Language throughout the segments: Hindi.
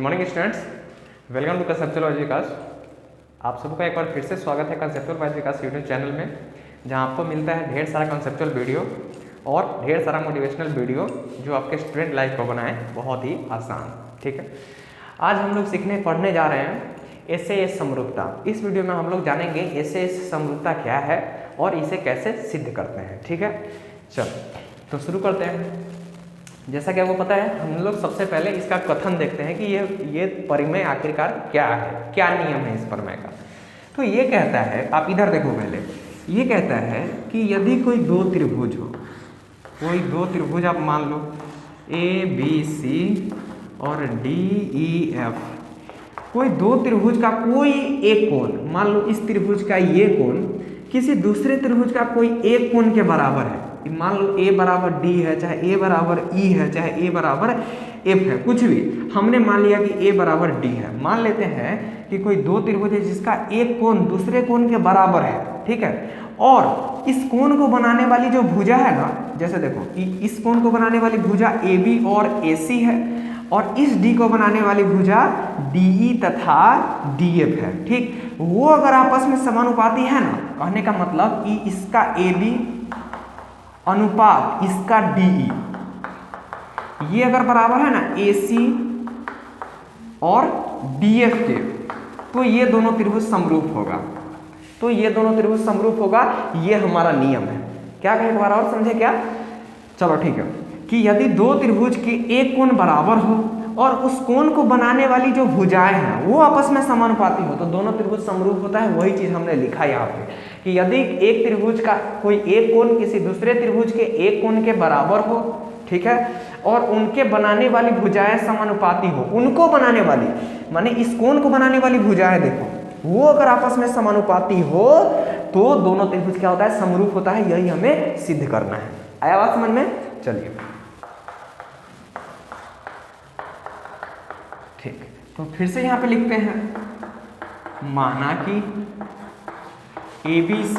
Morning students, welcome to conceptual biology Vikas. आप सबका एक बार फिर से स्वागत है conceptual biology Vikas YouTube channel में, जहां आपको मिलता है ढेर सारा कंसेप्चुअल वीडियो और ढेर सारा मोटिवेशनल वीडियो जो आपके स्टूडेंट लाइफ को बनाए बहुत ही आसान। ठीक है, आज हम लोग पढ़ने जा रहे हैं एसएएस समरूपता। इस वीडियो में हम लोग जानेंगे एसएएस समरूपता क्या है और इसे कैसे सिद्ध करते हैं। ठीक है, चलो तो शुरू करते हैं। जैसा कि आपको पता है, हम लोग सबसे पहले इसका कथन देखते हैं कि ये परिमेय आखिरकार क्या है, क्या नियम है इस परिमेय का। तो ये कहता है, आप इधर देखो पहले, ये कहता है कि यदि कोई दो त्रिभुज हो, कोई दो त्रिभुज आप मान लो ए बी सी और डी ई एफ, कोई दो त्रिभुज का कोई एक कोण, मान लो इस त्रिभुज का ये कोण किसी दूसरे त्रिभुज का कोई एक कोण के बराबर है। मान लो ए बराबर डी है, चाहे ए बराबर ई है, चाहे ए बराबर एफ है, कुछ भी हमने मान लिया कि ए बराबर डी है। मान लेते हैं कि कोई दो त्रिभुज है जिसका एक कोण दूसरे कोण के बराबर है। ठीक है, और इस कोण को बनाने वाली जो भुजा है ना, जैसे देखो कि इस कोण को बनाने वाली भुजा ए बी और ए सी है और इस डी को बनाने वाली भुजा डी ई तथा डी एफ है। ठीक, वो अगर आपस में समानुपाती है ना, कहने का मतलब कि इसका ए बी अनुपात इसका डीई, ये अगर बराबर है ना AC और DF के, तो ये दोनों त्रिभुज समरूप होगा। तो ये दोनों त्रिभुज समरूप होगा, ये हमारा नियम है। क्या कहें, एक बार और समझे क्या? चलो ठीक है, कि यदि दो त्रिभुज के एक कोण बराबर हो और उस कोण को बनाने वाली जो भुजाएं हैं वो आपस में समानुपाती हो, तो दोनों त्रिभुज समरूप होता है। वही चीज हमने लिखा यहाँ पे कि यदि एक त्रिभुज का कोई एक कोण किसी दूसरे त्रिभुज के एक कोण के बराबर हो, ठीक है, और उनके बनाने वाली भुजाएं समानुपाती हो, उनको बनाने वाली माने इस कोण को बनाने वाली भुजाएं देखो, वो अगर आपस में समानुपाती हो तो दोनों त्रिभुज क्या होता है, समरूप होता है। यही हमें सिद्ध करना है। आया बात समझ में? चलिए ठीक, तो फिर से यहां पे लिखते हैं, माना कि ABC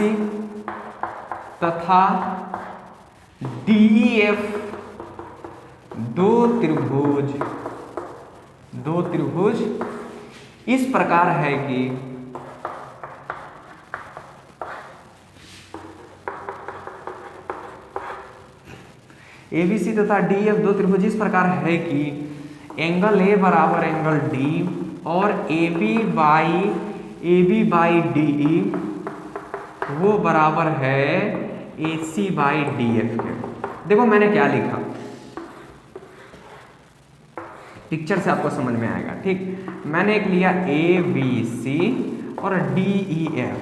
तथा DEF दो त्रिभुज इस प्रकार है कि ABC तथा DEF दो त्रिभुज इस प्रकार है कि एंगल A बराबर एंगल D और AB बाई DE वो बराबर है AC बाई DF के। देखो मैंने क्या लिखा, पिक्चर से आपको समझ में आएगा। ठीक, मैंने एक लिया ABC और DEF।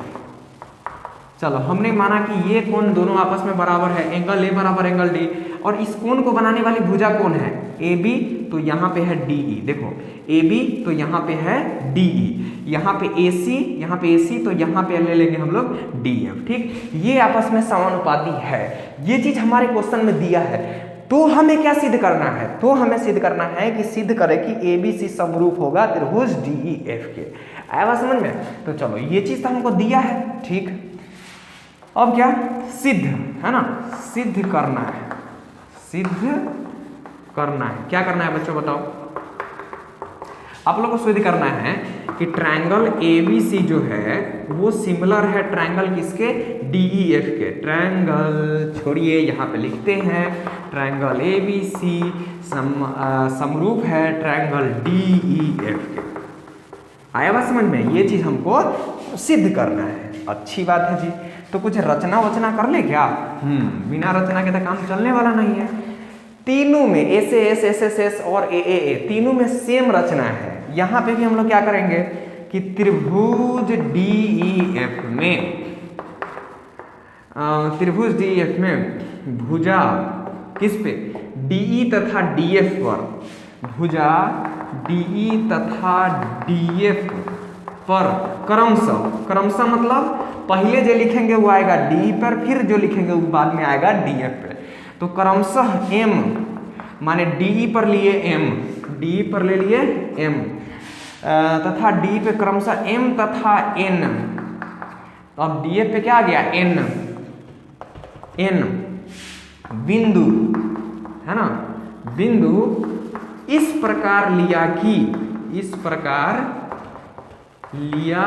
चलो, हमने माना कि ये कोण दोनों आपस में बराबर है, एंगल A बराबर एंगल D, और इस कोण को बनाने वाली भुजा कौन है, AB, तो यहाँ पे है DE। देखो AB तो यहाँ पे है DE, यहाँ पे AC तो यहाँ पे ले लेंगे हम लोग DF। ठीक, ये आपस में समानुपाती है, ये चीज हमारे क्वेश्चन में दिया है। तो हमें क्या सिद्ध करना है? तो हमें सिद्ध करना है कि सिद्ध करें कि ABC समरूप होगा त्रिभुज DEF के। आया बात समझ में? तो चलो, ये चीज तो हमको दिया है। ठीक, अब क्या सिद्ध है ना, सिद्ध करना है, क्या करना है बच्चों बताओ? आप लोगों को सिद्ध करना है कि ट्रायंगल ABC जो है वो सिमिलर है ट्रायंगल किसके, DEF के। ट्रायंगल छोड़िए, यहाँ पे लिखते हैं ट्रायंगल ABC समरूप है ट्रायंगल DEF के। आया बात समझ में? ये चीज हमको सिद्ध करना है। अच्छी बात है जी। तो कुछ रचना वचना कर ले क्या? बिना रचना के तो काम चलने वाला नहीं है। तीनों में एसएएस, एसएसएस और एएए तीनों में सेम रचना है। यहां पे भी हम लोग क्या करेंगे कि त्रिभुज DEF में भुजा किस पे, DE तथा DF पर, भुजा DE तथा DF पर क्रमशः मतलब पहले जो लिखेंगे वो आएगा DE पर, फिर जो लिखेंगे वो बाद में आएगा DF पर। तो क्रमशः M माने DE पर लिए M, DE पर ले लिए M तथा D पे क्रमशः M तथा N। तो अब DF पे क्या आ गया, N बिंदु है ना, बिंदु इस प्रकार लिया कि इस प्रकार लिया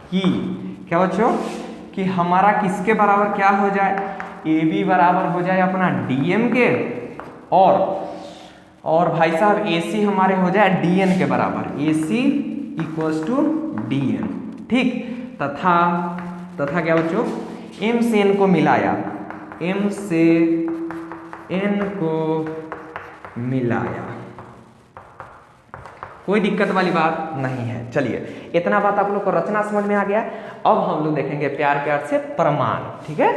कि क्या बच्चों कि हमारा किसके बराबर क्या हो जाए, ए बी बराबर हो जाए अपना डी एम के, और भाई साहब ए सी हमारे हो जाए डी एन के बराबर, ए सी इक्वल्स टू डी एन। ठीक, तथा क्या बच्चों एम से एन को मिलाया, एम से एन को मिलाया, कोई दिक्कत वाली बात नहीं है। चलिए इतना बात आप लोग को रचना समझ में आ गया। अब हम लोग देखेंगे प्यार प्यार से प्रमाण। ठीक है,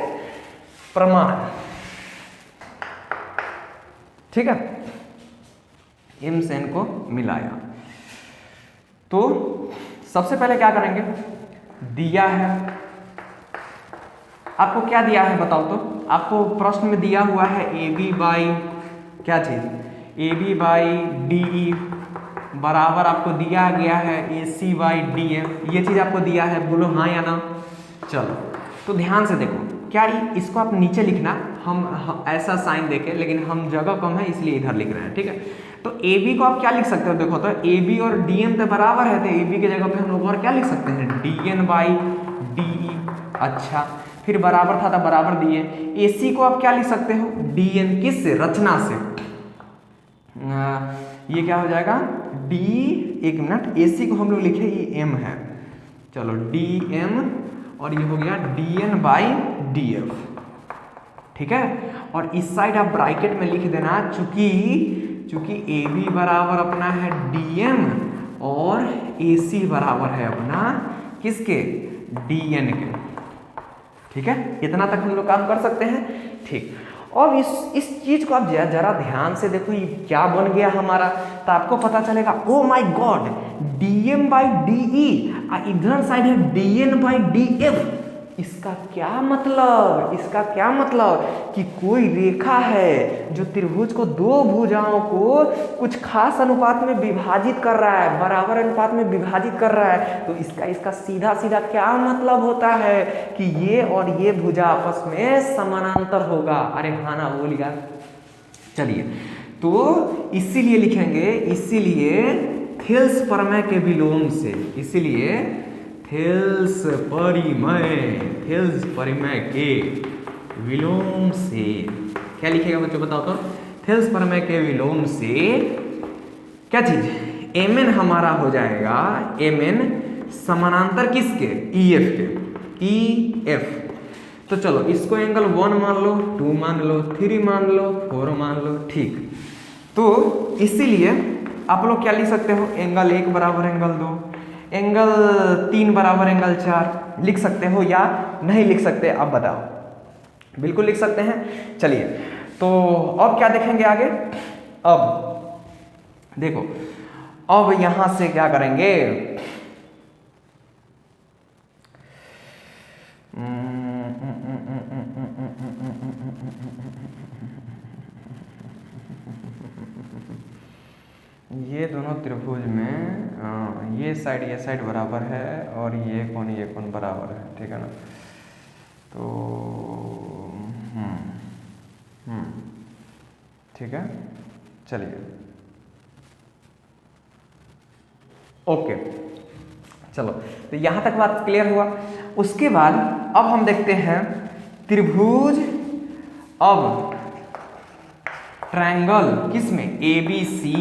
प्रमाण। ठीक है, एम से एन को मिलाया तो सबसे पहले क्या करेंगे, दिया है आपको, क्या दिया है बताओ तो, आपको प्रश्न में दिया हुआ है ए बी बाई क्या चीज, A B by D E बराबर आपको दिया गया है A C by D M, ये चीज आपको दिया है, बोलो हाँ या ना। चलो तो ध्यान से देखो, क्या इसको आप नीचे लिखना, हम ऐसा साइन देके, लेकिन हम जगह कम है इसलिए इधर लिख रहे हैं। ठीक है, तो ए बी को आप क्या लिख सकते हो, देखो तो ए बी और डी एम तो बराबर है, तो ए बी की जगह पे हम लोग और क्या लिख सकते हैं, D N by D E. अच्छा, फिर बराबर था तो बराबर दिए, ए सी को आप क्या लिख सकते हो, डी एन, किस से, रचना से, ये क्या हो जाएगा डी, एक मिनट, ए सी को हम लोग लिखे ये एम है, चलो डी एम, और ये हो गया D N by D F. ठीक है, और इस साइड आप ब्रैकेट में लिख देना, चूंकि ए बी बराबर अपना है डी एम और ए सी बराबर है अपना किसके, डी एन के। ठीक है, इतना तक हम लोग काम कर सकते हैं। ठीक, और इस चीज को आप जरा ध्यान से देखो, ये क्या बन गया हमारा, तो आपको पता चलेगा, oh my God, D M by D E, इधर साइड है D N by D F. इसका क्या मतलब, इसका क्या मतलब कि कोई रेखा है जो त्रिभुज को दो भुजाओं को कुछ खास अनुपात में विभाजित कर रहा है, बराबर अनुपात में विभाजित कर रहा है, तो इसका सीधा सीधा क्या मतलब होता है कि ये और ये भुजा आपस में समानांतर होगा। अरे हाँ ना, बोलिएगा। चलिए, तो इसीलिए लिखेंगे, इसीलिए थेल्स प्रमेय के विलोम से, इसीलिए थेल्स परिमेय के विलोम से क्या लिखेगा बच्चों बताओ तो, थेल्स प्रमेय के विलोम से क्या चीज, एम एन हमारा हो जाएगा, एम एन समानांतर किसके, ई एफ के, ई एफ। तो चलो इसको एंगल 1 मान लो, 2 मान लो, 3 मान लो, 4 मान लो। ठीक, तो इसीलिए आप लोग क्या लिख सकते हो, एंगल 1 बराबर एंगल 2, एंगल 3 बराबर एंगल 4 लिख सकते हो या नहीं लिख सकते, अब बताओ। बिल्कुल लिख सकते हैं। चलिए, तो अब क्या देखेंगे आगे, अब देखो, अब यहां से क्या करेंगे, ये दोनों त्रिभुज में ये साइड बराबर है और ये कोण बराबर है। ठीक है ना, तो ठीक है, चलिए ओके, चलो तो यहां तक बात क्लियर हुआ। उसके बाद अब हम देखते हैं त्रिभुज, अब ट्रायंगल किसमें, ए बी सी,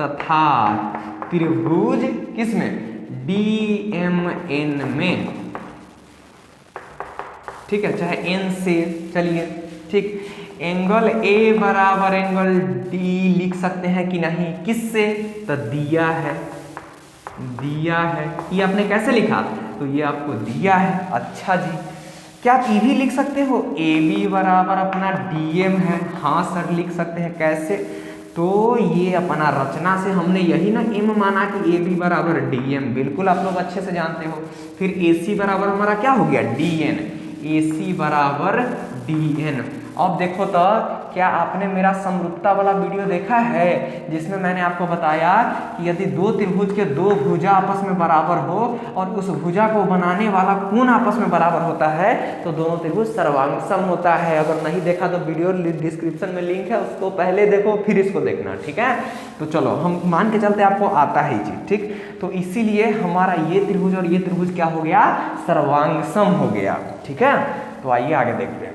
तथा त्रिभुज किसमें, डी एम एन में। ठीक है, चाहे एन से, चलिए ठीक, एंगल ए बराबर एंगल डी लिख सकते हैं कि नहीं, किससे, तो दिया है, ये आपने कैसे लिखा, तो ये आपको दिया है। अच्छा जी, क्या आप ये भी लिख सकते हो, ए बी बराबर अपना डी एम है, हाँ सर लिख सकते हैं। कैसे, तो ये अपना रचना से हमने यही ना एम माना कि ए बी बराबर डी एम, बिल्कुल आप लोग अच्छे से जानते हो। फिर ए सी बराबर हमारा क्या हो गया, डी एन, ए सी बराबर डी एन। अब देखो तो क्या आपने मेरा समरूपता वाला वीडियो देखा है जिसमें मैंने आपको बताया कि यदि दो त्रिभुज के दो भुजा आपस में बराबर हो और उस भुजा को बनाने वाला कोण आपस में बराबर होता है तो दोनों त्रिभुज सर्वांगसम होता है। अगर नहीं देखा तो वीडियो डिस्क्रिप्शन में लिंक है, उसको पहले देखो फिर इसको देखना, ठीक है। तो चलो हम मान के चलते आपको आता है चीज, ठीक। तो इसीलिए हमारा ये त्रिभुज और ये त्रिभुज क्या हो गया, सर्वांगसम हो गया, ठीक है। तो आइए आगे देखते हैं।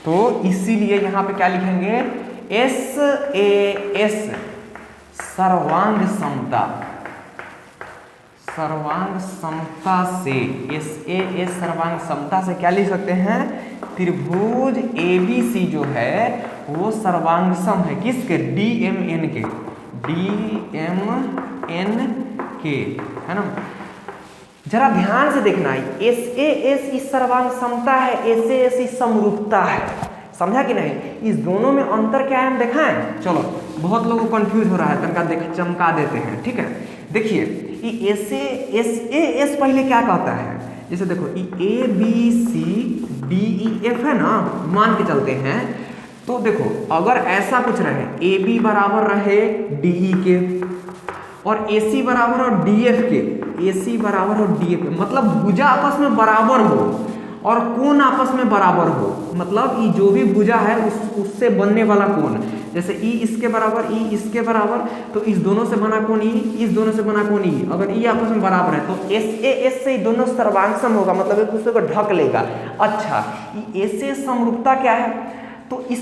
तो इसीलिए यहां पे क्या लिखेंगे, SAS सर्वांग समता, सर्वांग समता से, SAS सर्वांग समता से क्या लिख सकते हैं, त्रिभुज ABC जो है वो सर्वांगसम है किसके, DMN के, DMN के, है ना। जरा ध्यान से देखना है, SAS इस सर्वांग समता है, SAS इस समरूपता है, समझा कि नहीं। इस दोनों में अंतर क्या है हम दिखाएं। चलो बहुत लोगों को कंफ्यूज हो रहा है, तनका देख चमका देते हैं, ठीक है। देखिए SAS पहले क्या कहता है, जैसे देखो ABCDEF है ना, मान के चलते हैं। तो देखो अगर ऐसा कुछ रहे, AB बराबर रहे DE के और AC बराबर और DF के, AC बराबर और DF के, मतलब भुजा आपस में बराबर हो और कोण आपस में बराबर हो, मतलब ये जो भी भुजा है उससे बनने वाला कोण, जैसे E इसके बराबर, E इसके बराबर, तो इस दोनों से बना कोण E, इस दोनों से बना कोण E, अगर E आपस में बराबर है तो SAS से दोनों सर्वांगसम होगा, मतलब एक दूसरे को ढक लेगा। अच्छा SAS समरूपता क्या है, तो इस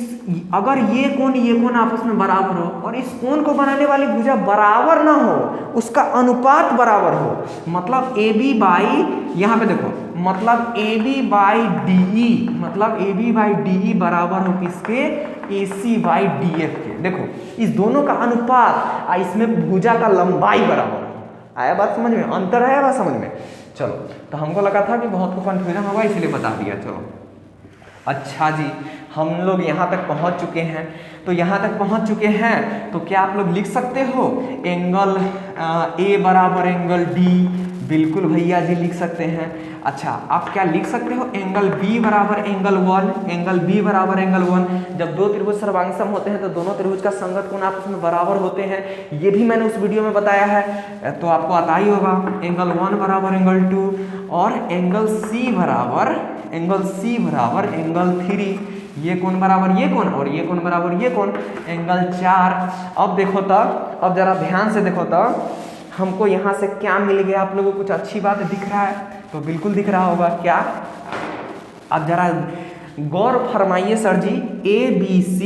अगर ये कोण आपस में बराबर हो और इस कोण को बनाने वाली भुजा बराबर ना हो, उसका अनुपात बराबर हो, मतलब AB बाई, यहाँ पे देखो, मतलब AB बाई DE, मतलब AB बाई DE बराबर हो किसके, AC बाई DF के। देखो इस दोनों का अनुपात, इसमें भुजा का लंबाई बराबर हो। आया बात समझ में, अंतर है बात समझ में। चलो तो हमको लगा था कि बहुत को कंफ्यूजन होगा इसलिए बता दिया। चलो अच्छा जी, हम लोग यहाँ तक पहुँच चुके हैं। तो यहाँ तक पहुँच चुके हैं तो क्या आप लोग लिख सकते हो एंगल A बराबर एंगल D, बिल्कुल भैया जी लिख सकते हैं। अच्छा आप क्या लिख सकते हो, एंगल B बराबर एंगल 1, एंगल B बराबर एंगल 1। जब दो त्रिभुज सर्वांगसम होते हैं तो दोनों त्रिभुज का संगत कोण आपस में बराबर होते हैं, ये भी मैंने उस वीडियो में बताया है, तो आपको आता ही होगा। एंगल 1 बराबर एंगल 2 और एंगल C बराबर एंगल 3, ये कोण बराबर ये कोण और ये कोण बराबर ये कोण, एंगल 4। अब देखो तो, अब जरा ध्यान से देखो तो हमको यहाँ से क्या मिल गया, आप लोगों को कुछ अच्छी बात दिख रहा है, तो बिल्कुल दिख रहा होगा क्या। अब जरा गौर फरमाइए सर जी, ABC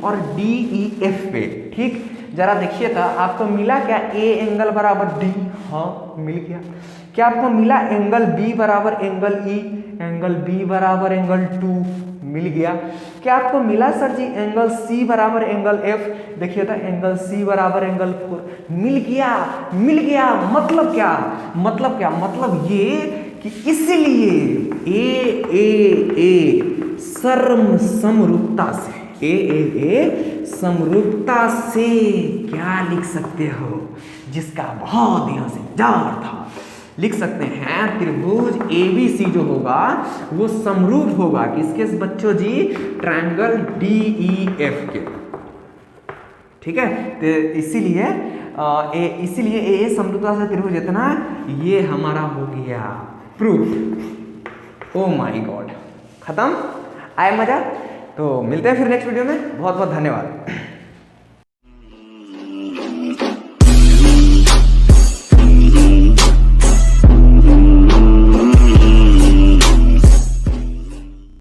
और DEF पे, ठीक। जरा देखिए तो आपको मिला क्या, A एंगल बराबर D, हाँ मिल गया। क्या आपको मिला एंगल B बराबर एंगल E, एंगल B बराबर एंगल 2, मिल गया। क्या आपको मिला सर जी एंगल C बराबर एंगल F, देखिए तो एंगल C बराबर एंगल 4, मिल गया। मतलब क्या, मतलब ये कि इसलिए A समरूपता से, A समरूपता से क्या लिख सकते हो, जिसका बहुत दिनों से इंतजार था, लिख सकते हैं त्रिभुज ABC जो होगा वो समरूप होगा किसके बच्चों जी, ट्रायंगल DEF के, ठीक है। तो इसीलिए A समरूपता से त्रिभुज इतना, ये हमारा हो गया प्रूफ। ओ माय गॉड, खत्म, आया मजा। तो मिलते हैं फिर नेक्स्ट वीडियो में, बहुत बहुत धन्यवाद।